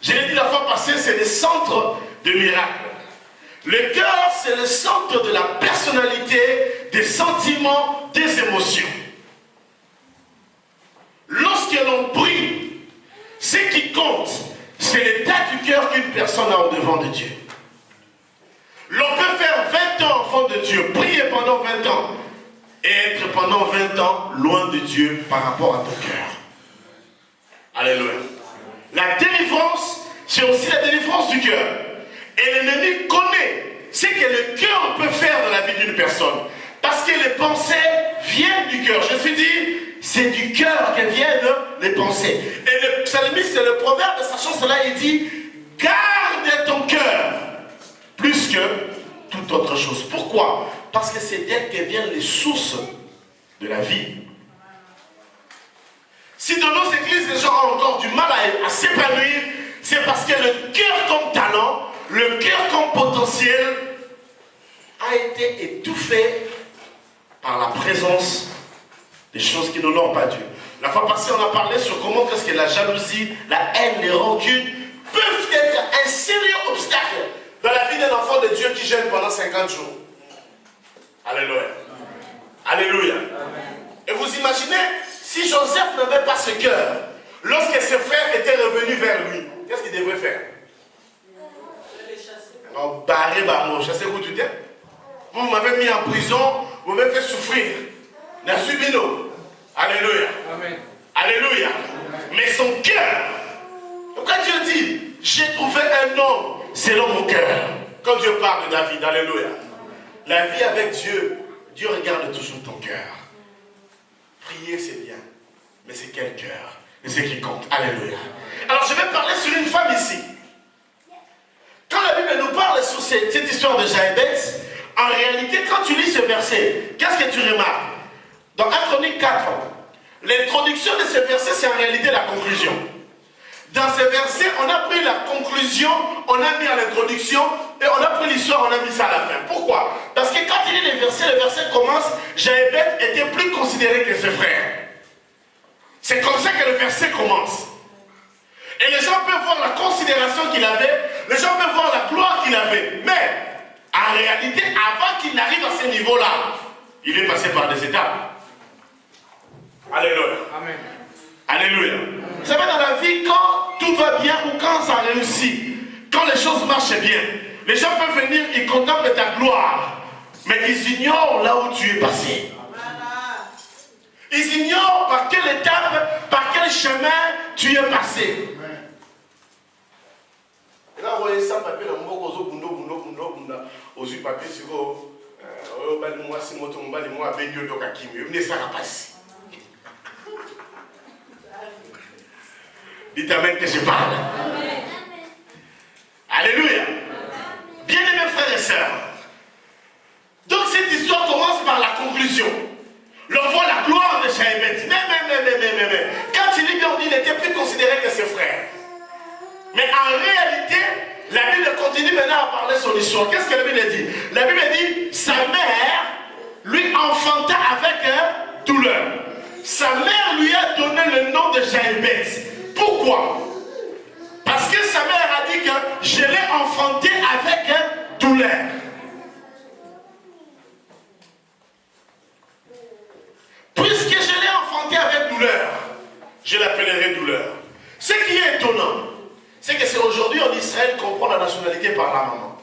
Je l'ai dit la fois passée, c'est le centre de miracle. Le cœur, c'est le centre de la personnalité, des sentiments, des émotions. Lorsque l'on prie, ce qui compte, c'est l'état du cœur qu'une personne a au-devant de Dieu. L'on peut faire 20 ans enfant de Dieu, prier pendant 20 ans, et être pendant 20 ans loin de Dieu par rapport à ton cœur. Alléluia. La délivrance, c'est aussi la délivrance du cœur. Et l'ennemi connaît ce que le cœur peut faire dans la vie d'une personne. Parce que les pensées viennent du cœur. Je suis dit, c'est du cœur que viennent les pensées. Et le psalmiste, le proverbe, sachant cela, il dit, garde ton cœur plus que toute autre chose. Pourquoi? Parce que c'est d'elle que viennent les sources de la vie. Si dans nos églises, les gens ont encore du mal à s'épanouir, c'est parce que le cœur comme talent, le cœur comme potentiel, a été étouffé par la présence des choses qui ne l'ont pas dû. La fois passée, on a parlé sur comment est-ce que la jalousie, la haine, les rancunes peuvent être un sérieux obstacle dans la vie d'un enfant de Dieu qui jeûne pendant 50 jours. Alléluia. Alléluia. Et vous imaginez, si Joseph n'avait pas ce cœur, lorsque ses frères étaient revenus vers lui, qu'est-ce qu'il devrait faire? Non, barré, barreau, chasser où tu t'es? Vous m'avez mis en prison, vous m'avez fait souffrir. Nasubino. Alléluia. Amen. Alléluia. Amen. Mais son cœur, pourquoi Dieu dit, j'ai trouvé un homme selon mon cœur. Quand Dieu parle de David, alléluia. La vie avec Dieu, Dieu regarde toujours ton cœur. Prier, c'est bien. Mais c'est quel cœur? Et c'est qui compte. Alléluia. Alors je vais parler sur une femme ici. Quand la Bible nous parle sur cette histoire de Jaébès, en réalité, quand tu lis ce verset, qu'est-ce que tu remarques? Dans 1 Chronique 4, l'introduction de ce verset, c'est en réalité la conclusion. Dans ce verset, on a pris la conclusion, on a mis à l'introduction, et on a pris l'histoire, on a mis ça à la fin. Pourquoi? Parce que quand il lit le verset commence, Jaébès était plus considéré que ses frères. C'est comme ça que le verset commence. Et les gens peuvent voir la considération qu'il avait, les gens peuvent voir la gloire qu'il avait. Mais, en réalité, avant qu'il n'arrive à ce niveau-là, il est passé par des étapes. Alléluia. Amen. Alléluia. Vous savez, dans la vie, quand tout va bien ou quand ça réussit, quand les choses marchent bien, les gens peuvent venir, ils contemplent ta gloire, mais ils ignorent là où tu es passé. Ils ignorent par quelle étape, par quel chemin tu es passé. Et là, vous voyez ça, papier, là, aux yeux papier, sur moi, si mon tombe, moi, avec Dieu, donc à qui me venez ça à passer. Dites amen que je parle. Amen. Alléluia. Bien-aimés frères et sœurs. Donc cette histoire commence par la conclusion. L'on voit la gloire de Jaébès. Mais. Quand il dit, il n'était plus considéré que ses frères. Mais en réalité, la Bible continue maintenant à parler son histoire. Qu'est-ce que la Bible dit? La Bible dit, sa mère lui enfanta avec douleur. Sa mère lui a donné le nom de Jaébès. Pourquoi? Parce que sa mère a dit que je l'ai enfanté avec douleur. Puisque je l'ai enfanté avec douleur, je l'appellerai douleur. Ce qui est étonnant, c'est que c'est aujourd'hui en Israël qu'on prend la nationalité par la maman.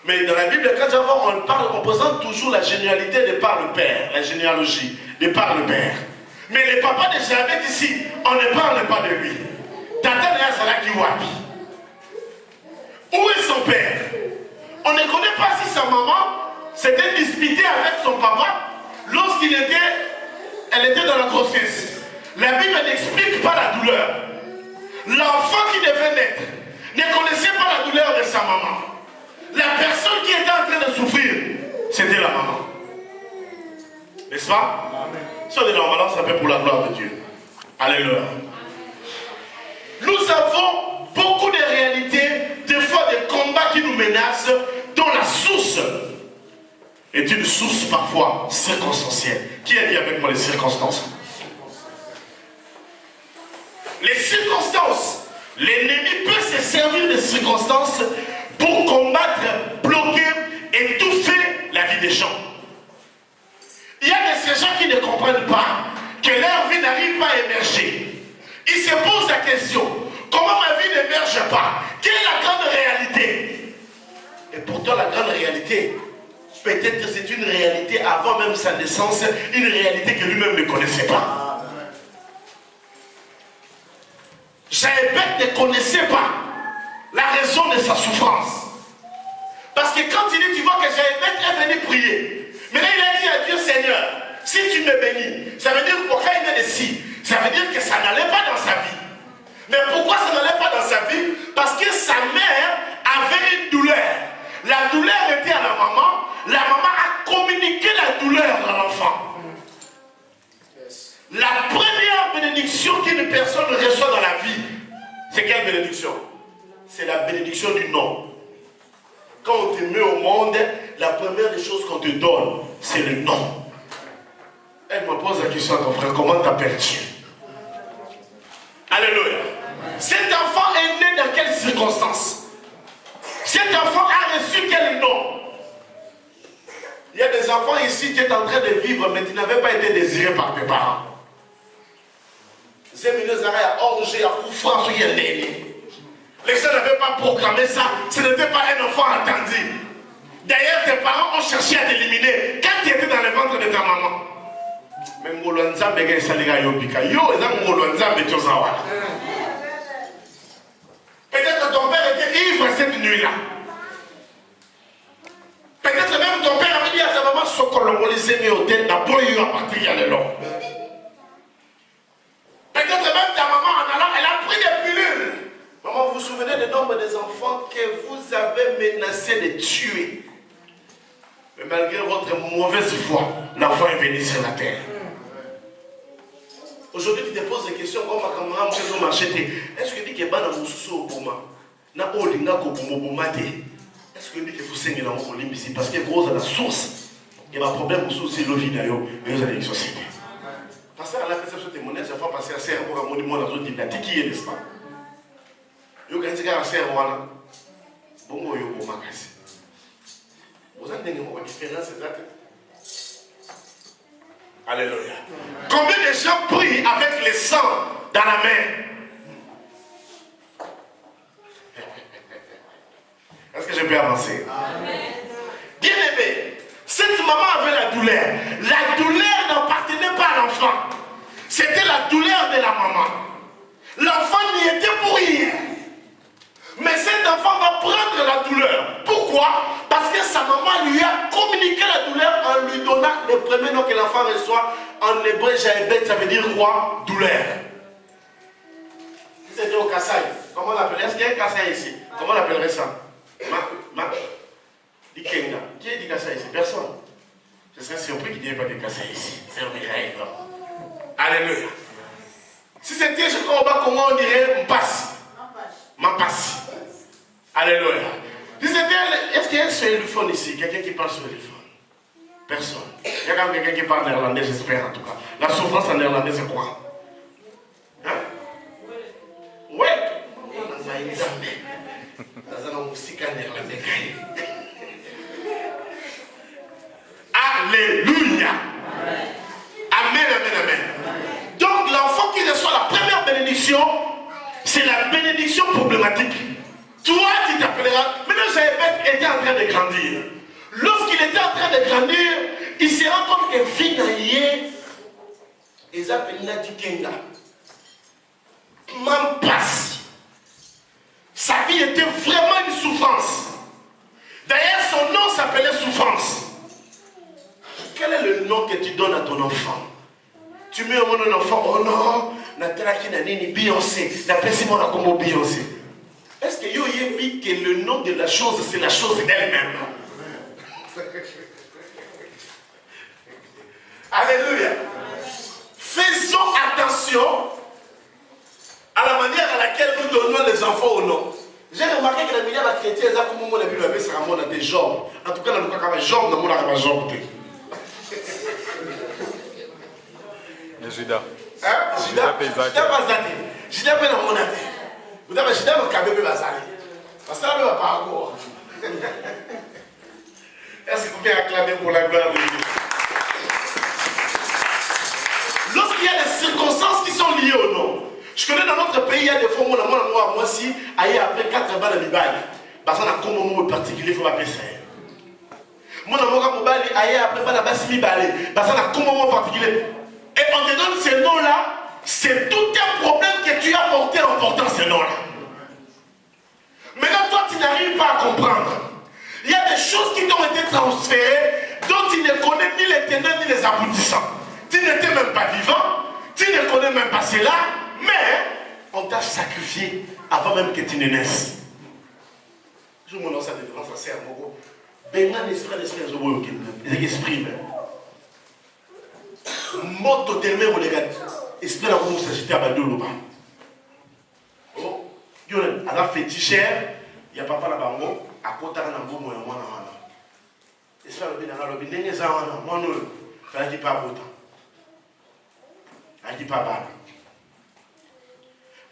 Mais dans la Bible, quand on parle, on présente toujours la généalogie de par le père, la généalogie de par le père. Mais le papa de Jaébès ici, on ne parle pas de lui. Tata Nea Salaki Wapi. Où est son père? On ne connaît pas si sa maman s'était disputée avec son papa lorsqu'elle était dans la grossesse. La Bible n'explique pas la douleur. L'enfant qui devait naître ne connaissait pas la douleur de sa maman. La personne qui était en train de souffrir, c'était la maman. N'est-ce pas? Ça, on est normalement, ça fait pour la gloire de Dieu. Alléluia. Nous avons beaucoup de réalités, des fois des combats qui nous menacent, dont la source est une source parfois circonstancielle. Qui a dit avec moi les circonstances? Les circonstances, l'ennemi peut se servir des circonstances pour combattre, bloquer, étouffer la vie des gens. Il y a de ces gens qui ne comprennent pas que leur vie n'arrive pas à émerger. Ils se posent la question, comment ma vie n'émerge pas? Quelle est la grande réalité? Et pourtant la grande réalité, peut-être que c'est une réalité avant même sa naissance, une réalité que lui-même ne connaissait pas. Jaébet ne connaissait pas la raison de sa souffrance. Parce que quand il dit, tu vois que Jaébet est venu prier. Maintenant il a dit à Dieu, Seigneur, si tu me bénis, ça veut dire pourquoi il est ici? Ça veut dire que ça n'allait pas dans sa vie. Mais pourquoi ça n'allait pas dans sa vie? Parce que sa mère avait une douleur. La douleur était à la maman. La maman a communiqué la douleur à l'enfant. La première bénédiction qu'une personne reçoit dans la vie, c'est quelle bénédiction? C'est la bénédiction du nom. Quand on te met au monde, la première des choses qu'on te donne, c'est le nom. Elle me pose la question à ton frère, comment t'appelles-tu? Alléluia. Cet enfant est né dans quelles circonstances? Cet enfant a reçu quel nom? Il y a des enfants ici qui sont en train de vivre, mais qui n'avaient pas été désirés par tes parents. Les gens n'avaient pas proclamé ça, ce n'était pas un enfant attendu. D'ailleurs, tes parents ont cherché à t'éliminer quand tu étais dans le ventre de ta maman. Mais peut-être que ton père était ivre cette nuit-là. Peut-être même ton père avait dit à ta maman, peut-être même ta maman en allant, elle a pris des pilules. Maman, vous vous souvenez du nombre des enfants que vous avez menacé de tuer. Mais malgré votre mauvaise foi, l'enfant est venu sur la terre. Aujourd'hui, tu te poses des questions comme ma camarade Moussou Machete. Est-ce que tu dis que Bana Moussou au Bouma na Olinga Koboumate? Est-ce que tu dis que vous saignez dans mon ici? Parce que gros, à la source, il y a un problème Moussou, c'est l'Ovinayo et vous avez une société. Parce à la perception témoignage, il faut passer à serre pour un monument dans une dynamique qui est, n'est-ce pas? Vous avez un serre, voilà. Bon, vous avez un magasin. Vous avez une différence, c'est ça? Alléluia. Combien de gens prient avec le sang dans la main? Est-ce que je peux avancer? Bien aimé, cette maman avait la douleur. La douleur n'appartenait pas à l'enfant. C'était la douleur de la maman. L'enfant n'y était pour rien. Mais cet enfant va prendre la douleur. Pourquoi? Parce que sa maman lui a communiqué la douleur en lui donnant le premier nom que l'enfant reçoit. En hébreu, Jaébet, ça veut dire quoi? Douleur. Si c'était au Kassai, comment on l'appellerait? Est-ce qu'il y a un Kassai ici? Comment on l'appellerait ça? Dikenga. Qui est dit Kassai ici? Personne. Je serais surpris qu'il n'y ait pas de Kassai ici. C'est un miracle. Alléluia. Si c'était je crois au bas, comment on dirait Mpassi? Mpassi. Alléluia. Est-ce qu'il y a un sélophone ici? Quelqu'un qui parle sélophone? Personne. Il y a quand même quelqu'un qui parle néerlandais, j'espère en tout cas. La souffrance en néerlandais, c'est quoi? Hein? Oui. Dans un examen. Dans un musique en néerlandais. Alléluia. Amen, amen, amen. Donc l'enfant qui reçoit la première bénédiction, c'est la bénédiction problématique. Toi, tu t'appelleras. Maintenant, Jaébet était en train de grandir. Lorsqu'il était en train de grandir, il se rend compte que finalement, ils appellent la Dikenga. Mampassi. Sa vie était vraiment une souffrance. D'ailleurs, son nom s'appelait souffrance. Quel est le nom que tu donnes à ton enfant? Tu mets au monde un enfant, oh non, Nathalie qui n'a ni Beyoncé, la personne a comme Beyoncé. Est-ce que vous avez vu que le nom de la chose, c'est la chose elle-même? Alléluia. Faisons attention à la manière à laquelle nous donnons les enfants au nom. J'ai remarqué que les milliards de chrétiens, ils ont comme on a vu la Bible, c'est un monde de Job. En tout cas, dans le cas de Job, dans le cas de Job. Judas. Judas pas Isaac. Judas pas dans mon athée. Vous avez acheté un cabé basali. Parce que là, il va pas encore. Est-ce que vous pouvez acclamer pour la gloire de Dieu? Lorsqu'il y a des circonstances qui sont liées au nom, je connais dans notre pays, il y a des fois, moi aussi, aïe, après 4 balles à l'Ibaï, parce qu'on a comme un mot particulier, il faut appeler ça. Moi, aïe, après balles à l'Ibaï, parce qu'on a comme un mot particulier. Et on te donne ces noms-là, c'est tout un problème que tu as porté en portant ces noms-là. Maintenant, toi, tu n'arrives pas à comprendre. Il y a des choses qui t'ont été transférées dont tu ne connais ni les tenants ni les aboutissants. Tu n'étais même pas vivant, tu ne connais même pas cela, mais on t'a sacrifié avant même que tu ne naisses. Je me lance à des grands frères, mon gros. Ben, l'esprit, ils expriment. Mot totalement, les gars. Esprit, là, où s'agiter à Badou, oh, il y a un féticheur, il y a papa là-bas, à côté de la boum, il y a un esprit, il y a un lobby, il y a un lobby, il y a un lobby, elle dit pas mal.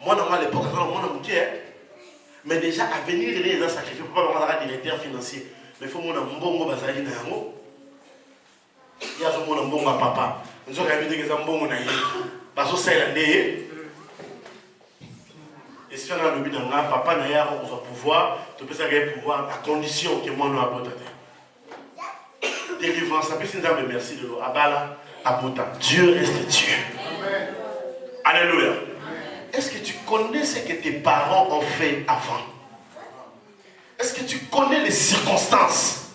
Moi, à l'époque, mais déjà, à venir, il y a un sacrifice. Pourquoi on a un directeur financier? Mais il faut que mon bon bazar il y a un bon papa. Nous avons vu des bon parce que c'est la nez. Et si on a le but d'un papa, on va pouvoir, tu peux savoir pouvoir à condition que moi, nous avons délivrance. Ça peut être merci de l'eau. Abala, abota. Dieu reste Dieu. Amen. Alléluia. Est-ce que tu connais ce que tes parents ont fait avant? Est-ce que tu connais les circonstances?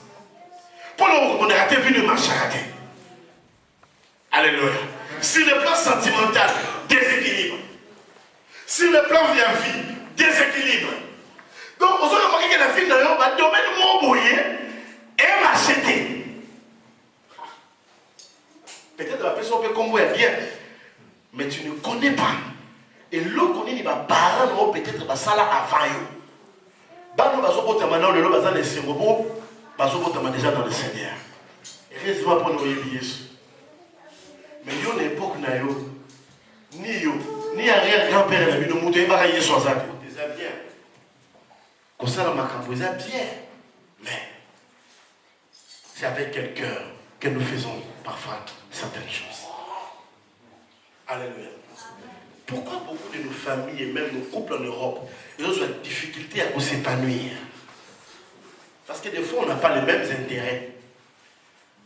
Pour le on a raté vu le marché raté. Alléluia. Sur le plan sentimental, déséquilibre. Sur le plan de la vie, déséquilibre. Donc, vous avez remarqué que la fille dans le domaine mon boyer et m'acheter. Peut-être la personne peut comme vous est bien, mais tu ne connais pas. Et l'eau connaît, il va parler peut-être ça là avant eux. Bano bazoko tamana le lo bazan les robots, bazoko tamana déjà dans le Seigneur. Et résultat pour nous Jésus. Mais yo l'époque na yo ni arrière grand-père na bino muto eba ka Yesu azaki. Déjà bien. Comme ça la makambo bien, mais c'est avec quel cœur que nous faisons parfois certaines choses. Alléluia. Pourquoi beaucoup de nos familles et même nos couples en Europe, ils ont la difficulté à s'épanouir? Parce que des fois, on n'a pas les mêmes intérêts.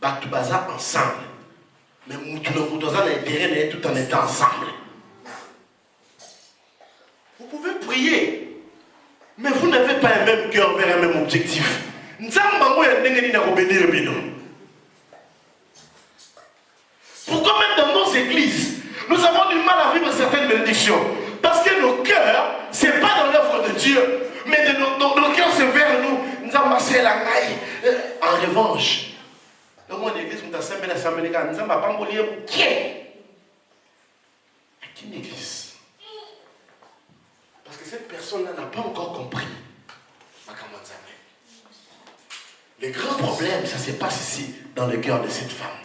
Batou baza ensemble. Mais nous avons l'intérêt tout en étant ensemble. Vous pouvez prier, mais vous n'avez pas un même cœur vers un même objectif. Pourquoi même dans nos églises, nous avons du mal à vivre certaines bénédictions? Parce que nos cœurs, ce n'est pas dans l'œuvre de Dieu, mais nos cœurs, c'est vers nous. Nous avons marché la maille. En revanche, dans mon église, nous avons semé la semaine, nous avons pas mouillé. À qui une église? Parce que cette personne-là n'a pas encore compris. Le grand problème, ça se passe ici, dans le cœur de cette femme.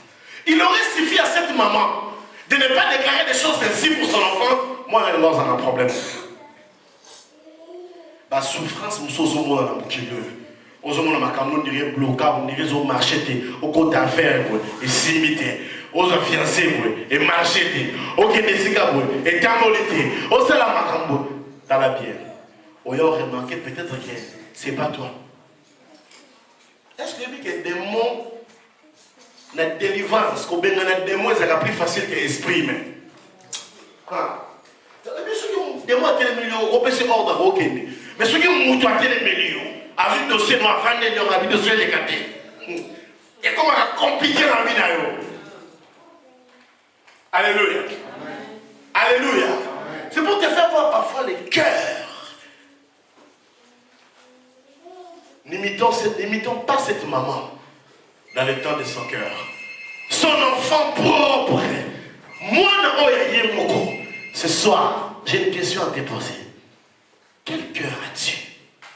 Il aurait suffi à cette maman de ne pas déclarer des choses ainsi pour son enfant. Moi, on a un problème. La souffrance, nous sommes au monde dans le on dirait blocage, on dirait au marché, au côté d'affaires, et simité, aux fiancés, et marché, au Kénésica, et Kamolité, au Salamakambo, dans la bière. On a remarqué peut-être que ce n'est pas toi. Est-ce que les démons, la délivrance, qu'on a des démons, c'est plus facile que l'esprit même. Des mots à télémélion, on peut se ordre, ok. Mais ceux qui ont à télémélion, avec le dossier noir, avec le dossier de l'écarté. Et comment on a compliqué la vie d'ailleurs. Alléluia. Alléluia. C'est pour te faire voir parfois les cœurs. N'imitons pas cette maman dans le temps de son cœur. Son enfant propre. Moi, ce soir, j'ai une question à te poser.